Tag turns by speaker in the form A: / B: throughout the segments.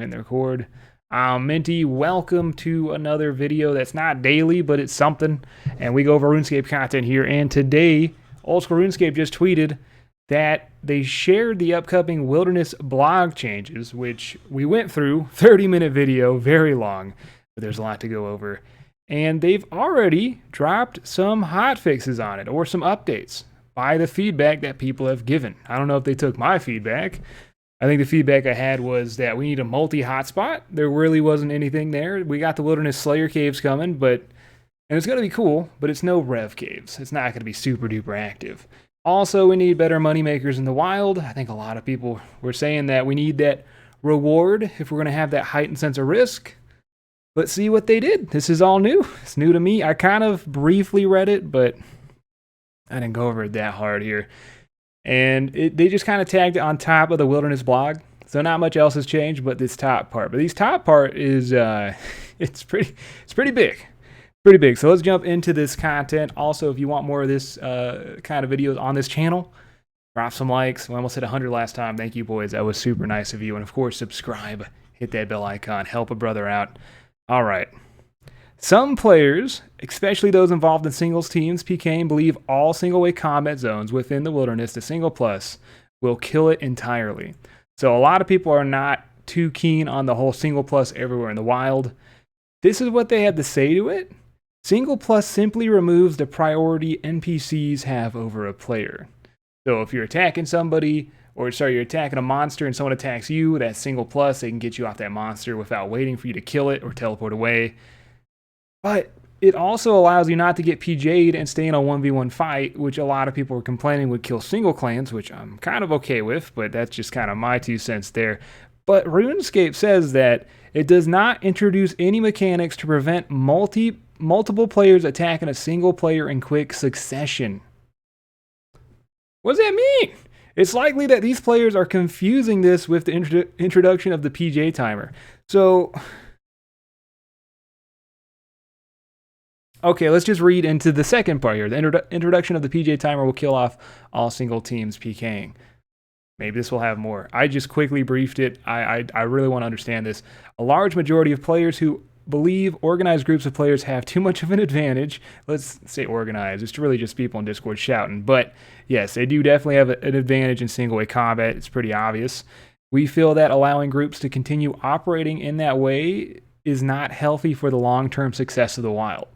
A: in the record. Minty, welcome to another video that's not daily, but it's something. And we go over RuneScape content here. And today, Old School RuneScape just tweeted that they shared the upcoming Wilderness blog changes, which we went through. 30-minute video, very long, but there's a lot to go over. And they've already dropped some hotfixes on it, or some updates, by the feedback that people have given. I don't know if they took my feedback. I think the feedback I had was that we need a multi-hotspot. There really wasn't anything there. We got the Wilderness Slayer caves coming, and it's going to be cool, but it's no rev caves. It's not going to be super duper active. Also, we need better moneymakers in the wild. I think a lot of people were saying that we need that reward if we're going to have that heightened sense of risk. Let's see what they did. This is all new. It's new to me. I kind of briefly read it, but I didn't go over it that hard here. And they just kind of tagged it on top of the Wilderness blog. So not much else has changed but this top part. But this top part is, it's pretty big. Pretty big. So let's jump into this content. Also, if you want more of this kind of videos on this channel, drop some likes. We almost hit 100 last time. Thank you, boys. That was super nice of you. And of course, subscribe. Hit that bell icon. Help a brother out. All right. Some players, especially those involved in singles teams, PKing, believe all single-way combat zones within the Wilderness, the single plus, will kill it entirely. So a lot of people are not too keen on the whole single plus everywhere in the wild. This is what they had to say to it. Single plus simply removes the priority NPCs have over a player. So if you're attacking somebody, you're attacking a monster and someone attacks you, that single plus, they can get you off that monster without waiting for you to kill it or teleport away. But it also allows you not to get PJ'd and stay in a 1v1 fight, which a lot of people were complaining would kill single clans, which I'm kind of okay with, but that's just kind of my 2 cents there. But RuneScape says that it does not introduce any mechanics to prevent multiple players attacking a single player in quick succession. What does that mean? It's likely that these players are confusing this with the introduction of the PJ timer. So okay, let's just read into the second part here. The introduction of the PJ timer will kill off all single teams PKing. Maybe this will have more. I just quickly briefed it. I really want to understand this. A large majority of players who believe organized groups of players have too much of an advantage. Let's say organized. It's really just people in Discord shouting. But yes, they do definitely have an advantage in single-way combat. It's pretty obvious. We feel that allowing groups to continue operating in that way is not healthy for the long-term success of the wild.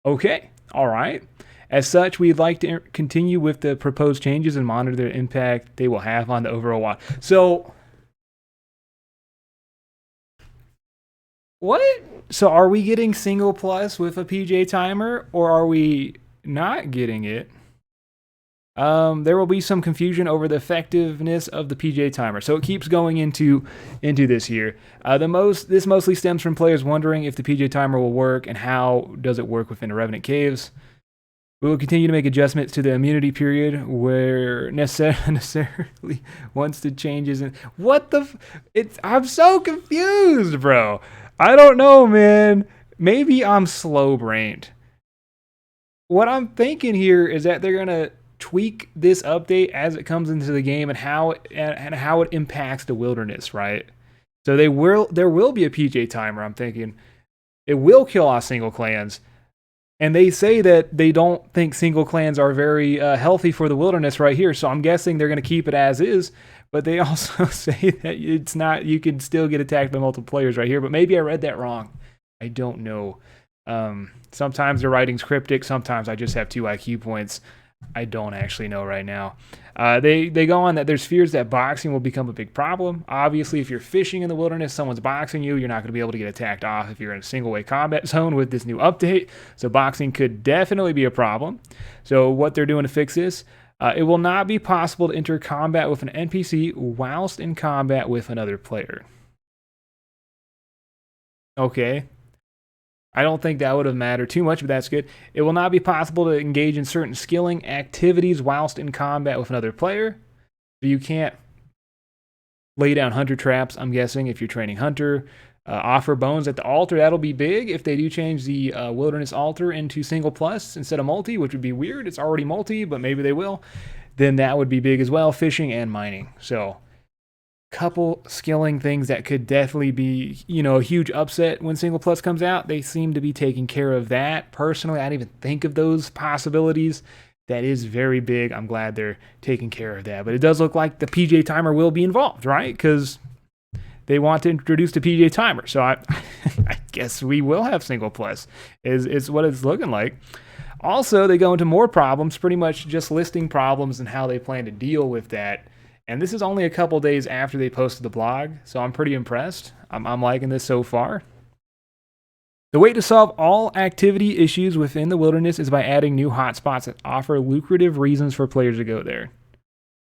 A: Okay, all right. As such, we'd like to continue with the proposed changes and monitor the impact they will have on the overall wild. So, what? So are we getting single plus with a PJ timer, or are we not getting it? There will be some confusion over the effectiveness of the PJ timer. So it keeps going into this here. This mostly stems from players wondering if the PJ timer will work and how does it work within the Revenant Caves. We will continue to make adjustments to the immunity period where necessarily wants to changes. And what the? I'm so confused, bro. I don't know, man. Maybe I'm slow-brained. What I'm thinking here is that they're gonna tweak this update as it comes into the game and how it impacts the Wilderness, right? So there will be a PJ timer. I'm thinking it will kill off single clans, and they say that they don't think single clans are very healthy for the Wilderness right here. So I'm guessing they're going to keep it as is, but they also say that it's not. You can still get attacked by multiple players right here, but maybe I read that wrong. I don't know. Sometimes the writing's cryptic. Sometimes I just have 2 IQ points. I don't actually know right now. They go on that there's fears that boxing will become a big problem. Obviously, if you're fishing in the Wilderness, someone's boxing you, you're not going to be able to get attacked off if you're in a single-way combat zone with this new update. So boxing could definitely be a problem. So what they're doing to fix this, it will not be possible to enter combat with an NPC whilst in combat with another player. Okay. I don't think that would have mattered too much, but that's good. It will not be possible to engage in certain skilling activities whilst in combat with another player. So you can't lay down hunter traps, I'm guessing, if you're training hunter. Offer bones at the altar. That'll be big if they do change the Wilderness altar into single plus instead of multi, which would be weird. It's already multi, but maybe they will. Then that would be big as well. Fishing and mining. So couple skilling things that could definitely be, a huge upset when Single Plus comes out. They seem to be taking care of that. Personally, I didn't even think of those possibilities. That is very big. I'm glad they're taking care of that. But it does look like the PJ timer will be involved, right? Because they want to introduce the PJ timer. So I guess we will have Single Plus, is what it's looking like. Also, they go into more problems, pretty much just listing problems and how they plan to deal with that. And this is only a couple days after they posted the blog, so I'm pretty impressed. I'm liking this so far. The way to solve all activity issues within the wilderness is by adding new hotspots that offer lucrative reasons for players to go there.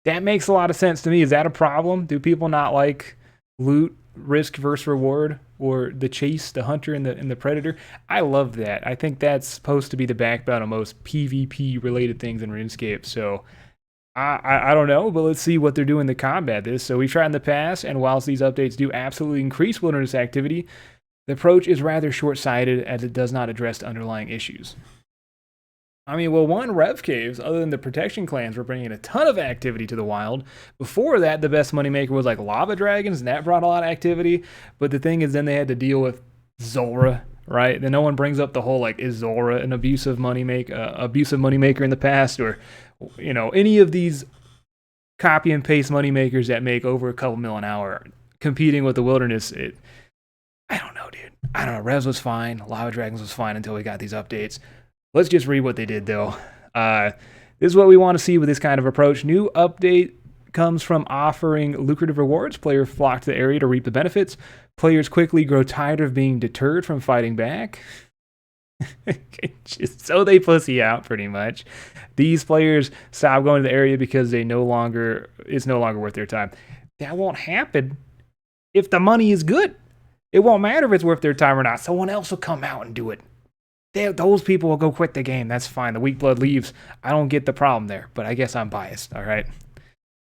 A: That makes a lot of sense to me. Is that a problem? Do people not like loot, risk versus reward, or the chase, the hunter and the predator? I love that. I think that's supposed to be the backbone of most PvP related things in RuneScape. So I don't know, but let's see what they're doing to combat this. So we've tried in the past, and whilst these updates do absolutely increase wilderness activity, the approach is rather short-sighted as it does not address the underlying issues. I mean, well, one, Rev Caves, other than the protection clans, were bringing a ton of activity to the wild. Before that, the best moneymaker was like lava dragons, and that brought a lot of activity. But the thing is, then they had to deal with Zulrah, right? Then no one brings up the whole, like, is Zulrah an abusive moneymaker in the past? Or, any of these copy and paste moneymakers that make over a couple mil an hour competing with the wilderness. I don't know, dude. I don't know. Revs was fine. Lava Dragons was fine until we got these updates. Let's just read what they did, though. This is what we want to see with this kind of approach. New update comes from offering lucrative rewards. Players flock to the area to reap the benefits. Players quickly grow tired of being deterred from fighting back. So they pussy out, pretty much. These players stop going to the area because it's no longer worth their time. That won't happen if the money is good. It won't matter if it's worth their time or not. Someone else will come out and do it. Those people will go quit the game. That's fine. The weak blood leaves. I don't get the problem there, but I guess I'm biased, all right?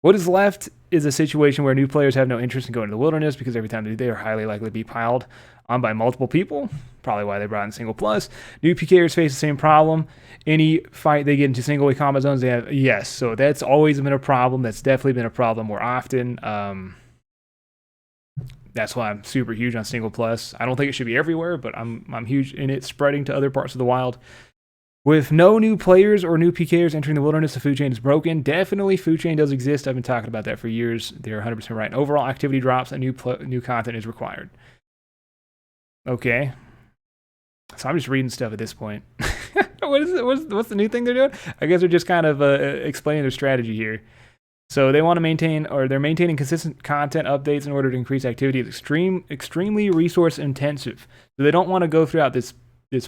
A: What is left is a situation where new players have no interest in going to the wilderness because every time they do, they are highly likely to be piled on by multiple people. Probably why they brought in Single Plus. New PKers face the same problem. Any fight they get into single-way combat zones, they have, yes. So that's always been a problem. That's definitely been a problem more often. That's why I'm super huge on Single Plus. I don't think it should be everywhere, but I'm huge in it spreading to other parts of the wild. With no new players or new PKers entering the wilderness, the food chain is broken. Definitely, food chain does exist. I've been talking about that for years. They're 100% right. Overall activity drops and new content is required. Okay. So I'm just reading stuff at this point. What is it? What's the new thing they're doing? I guess they're just kind of explaining their strategy here. So they want to they're maintaining consistent content updates in order to increase activity. It's extremely resource intensive. So they don't want to go throughout this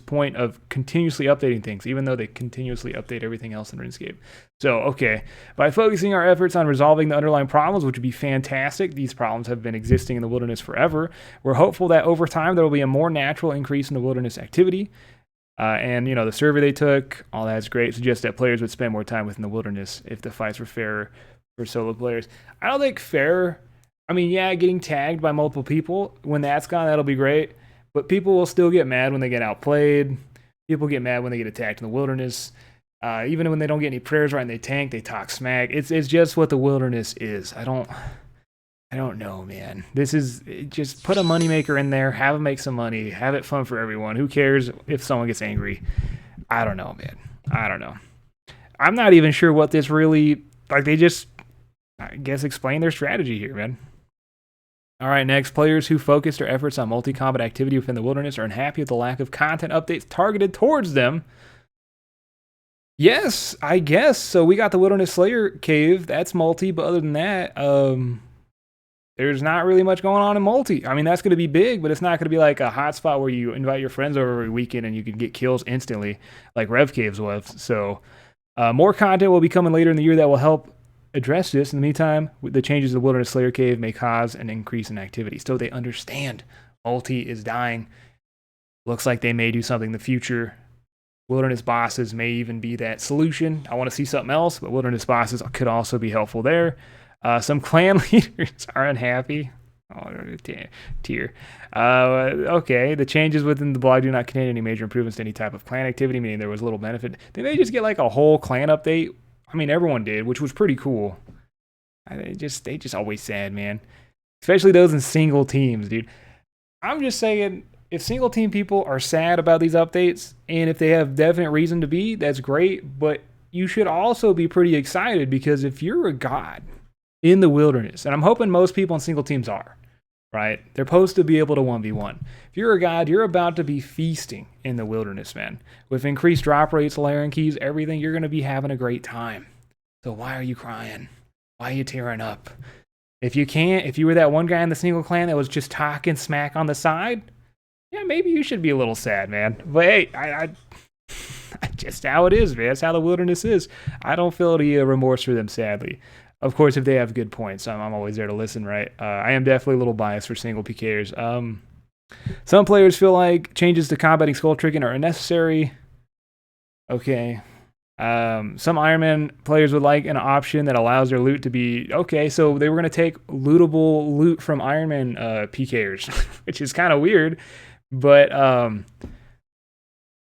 A: point of continuously updating things, even though they continuously update everything else in RuneScape. So, okay, by focusing our efforts on resolving the underlying problems, which would be fantastic, these problems have been existing in the wilderness forever, we're hopeful that over time there will be a more natural increase in the wilderness activity. And, the survey they took, all that's great, suggests that players would spend more time within the wilderness if the fights were fairer for solo players. I don't think fair. I mean, yeah, getting tagged by multiple people, when that's gone, that'll be great. But people will still get mad when they get outplayed. People get mad when they get attacked in the wilderness. Even when they don't get any prayers right and they tank, they talk smack. It's just what the wilderness is. I don't know, man. This is just put a moneymaker in there, have them make some money, have it fun for everyone. Who cares if someone gets angry? I don't know, man. I don't know. I'm not even sure what this really, they just, I guess, explain their strategy here, man. All right, next, players who focus their efforts on multi-combat activity within the wilderness are unhappy with the lack of content updates targeted towards them. Yes, I guess. So we got the Wilderness Slayer cave. That's multi, but other than that, there's not really much going on in multi. I mean, that's going to be big, but it's not going to be like a hotspot where you invite your friends over every weekend and you can get kills instantly like Rev Caves was. So more content will be coming later in the year that will help address this. In the meantime, the changes to the Wilderness Slayer cave may cause an increase in activity. So they understand multi is dying. Looks like they may do something in the future. Wilderness bosses may even be that solution. I want to see something else, but wilderness bosses could also be helpful there. Some clan leaders are unhappy. Oh, tier. Okay, the changes within the blog do not contain any major improvements to any type of clan activity, meaning there was little benefit. They may just get like a whole clan update. I mean, everyone did, which was pretty cool. They just always sad, man. especially those in single teams, dude. I'm just saying, if single team people are sad about these updates, and if they have definite reason to be, that's great. But you should also be pretty excited, because if you're a god in the wilderness, and I'm hoping most people in single teams are, right? They're supposed to be able to 1v1. If you're a god, you're about to be feasting in the wilderness, man. With increased drop rates, layering keys, everything, you're going to be having a great time. So why are you crying? Why are you tearing up? If you were that one guy in the single clan that was just talking smack on the side, yeah, maybe you should be a little sad, man. But hey, I just how it is, man. That's how the wilderness is. I don't feel any remorse for them, sadly. Of course, if they have good points, I'm always there to listen, right? I am definitely a little biased for single PKers. Some players feel like changes to combating skull tricking are unnecessary. Okay. Some Iron Man players would like an option that allows their loot to be... Okay, so they were going to take lootable loot from Iron Man PKers, which is kind of weird. But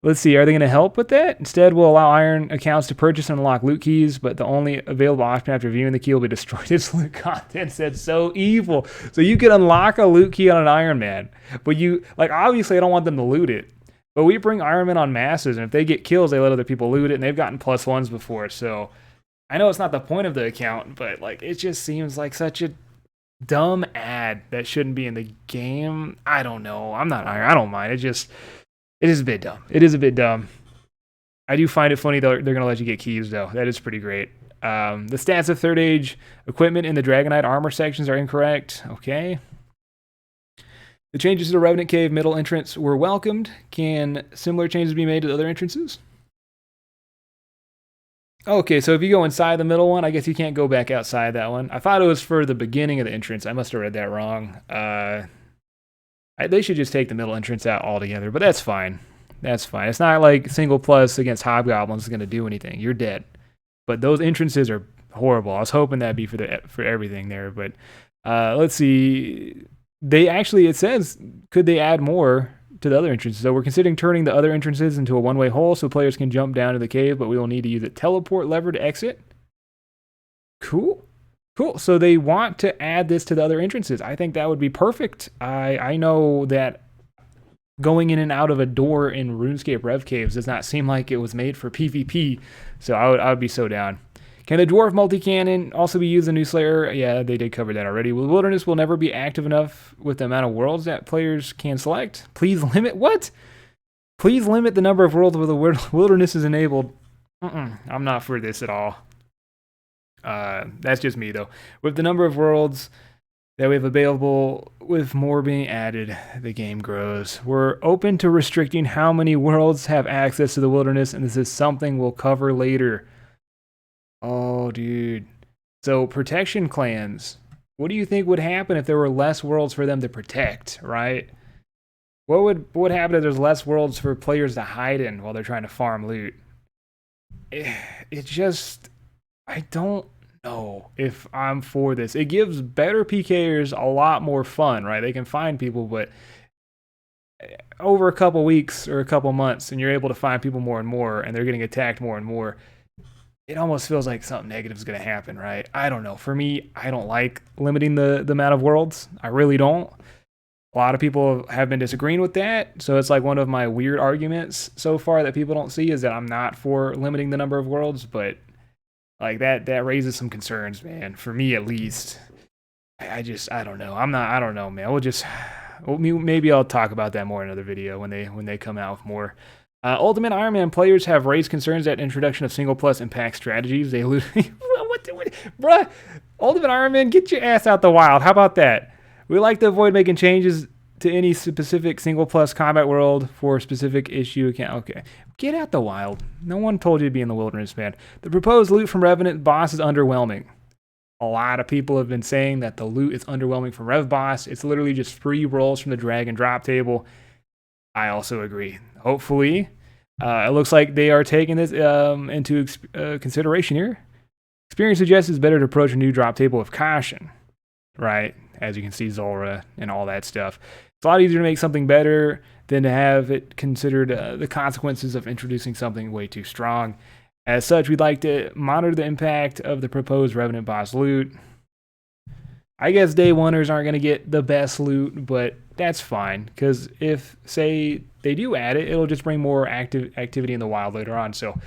A: let's see, are they going to help with that? Instead, we'll allow Iron accounts to purchase and unlock loot keys, but the only available option after viewing the key will be destroyed. Its loot contents. That's so evil. So you can unlock a loot key on an Iron Man, but you... Like, obviously, I don't want them to loot it. But we bring Iron Man on masses, and if they get kills, they let other people loot it, and they've gotten +1s before. So I know it's not the point of the account, but like it just seems like such a dumb ad that shouldn't be in the game. I don't know. I'm not Iron. I don't mind. It is a bit dumb. It is a bit dumb. I do find it funny, though, they're going to let you get keys, though. That is pretty great. The stats of Third Age equipment in the Dragonite armor sections are incorrect. Okay. The changes to the Revenant Cave middle entrance were welcomed. Can similar changes be made to the other entrances? Okay, so if you go inside the middle one, I guess you can't go back outside that one. I thought it was for the beginning of the entrance. I must have read that wrong. They should just take the middle entrance out altogether, but that's fine. That's fine. It's not like single plus against hobgoblins is going to do anything. You're dead. But those entrances are horrible. I was hoping that'd be for everything there, but let's see. It says, could they add more to the other entrances? So we're considering turning the other entrances into a one-way hole so players can jump down to the cave, but we will need to use a teleport lever to exit. Cool. Cool. So they want to add this to the other entrances. I think that would be perfect. I know that going in and out of a door in RuneScape Rev Caves does not seem like it was made for PvP, so I would be so down. Can the Dwarf multi-cannon also be used in New Slayer? Yeah, they did cover that already. The Wilderness will never be active enough with the amount of worlds that players can select. Please limit... What? Please limit the number of worlds where the Wilderness is enabled. I'm not for this at all. That's just me, though. With the number of worlds that we have available, with more being added, the game grows. We're open to restricting how many worlds have access to the Wilderness, and this is something we'll cover later. Oh, dude. So, protection clans. What do you think would happen if there were less worlds for them to protect, right? What would happen if there's less worlds for players to hide in while they're trying to farm loot? It just... I don't know if I'm for this. It gives better PKers a lot more fun, right? They can find people, but over a couple weeks or a couple months, and you're able to find people more and more, and they're getting attacked more and more, it almost feels like something negative is going to happen, right? I don't know. For me, I don't like limiting the amount of worlds. I really don't. A lot of people have been disagreeing with that, so it's like one of my weird arguments so far that people don't see is that I'm not for limiting the number of worlds, but like that raises some concerns, man. For me, at least. I don't know. I don't know, man. Maybe I'll talk about that more in another video when they come out with more. Ultimate Iron Man players have raised concerns that introduction of single plus impact strategies. They bruh, Ultimate Iron Man, get your ass out the wild. How about that? We like to avoid making changes to any specific single plus combat world for a specific issue account. Okay, get out the wild. No one told you to be in the wilderness, man. The proposed loot from Revenant Boss is underwhelming. A lot of people have been saying that the loot is underwhelming from Rev Boss. It's literally just free rolls from the drag and drop table. I also agree. Hopefully, it looks like they are taking this into consideration here. Experience suggests it's better to approach a new drop table with caution, right? As you can see, Zora and all that stuff. It's a lot easier to make something better than to have it considered the consequences of introducing something way too strong. As such, we'd like to monitor the impact of the proposed Revenant Boss loot. I guess day oneers aren't going to get the best loot, but that's fine. Because if, say, they do add it, it'll just bring more activity in the wild later on. So,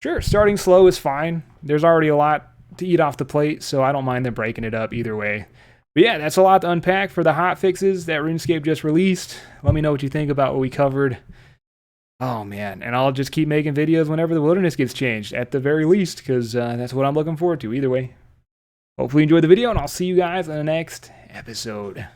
A: sure, starting slow is fine. There's already a lot to eat off the plate, so I don't mind them breaking it up either way. But yeah, that's a lot to unpack for the hotfixes that RuneScape just released. Let me know what you think about what we covered. Oh man, and I'll just keep making videos whenever the wilderness gets changed, at the very least, because that's what I'm looking forward to either way. Hopefully you enjoyed the video, and I'll see you guys in the next episode.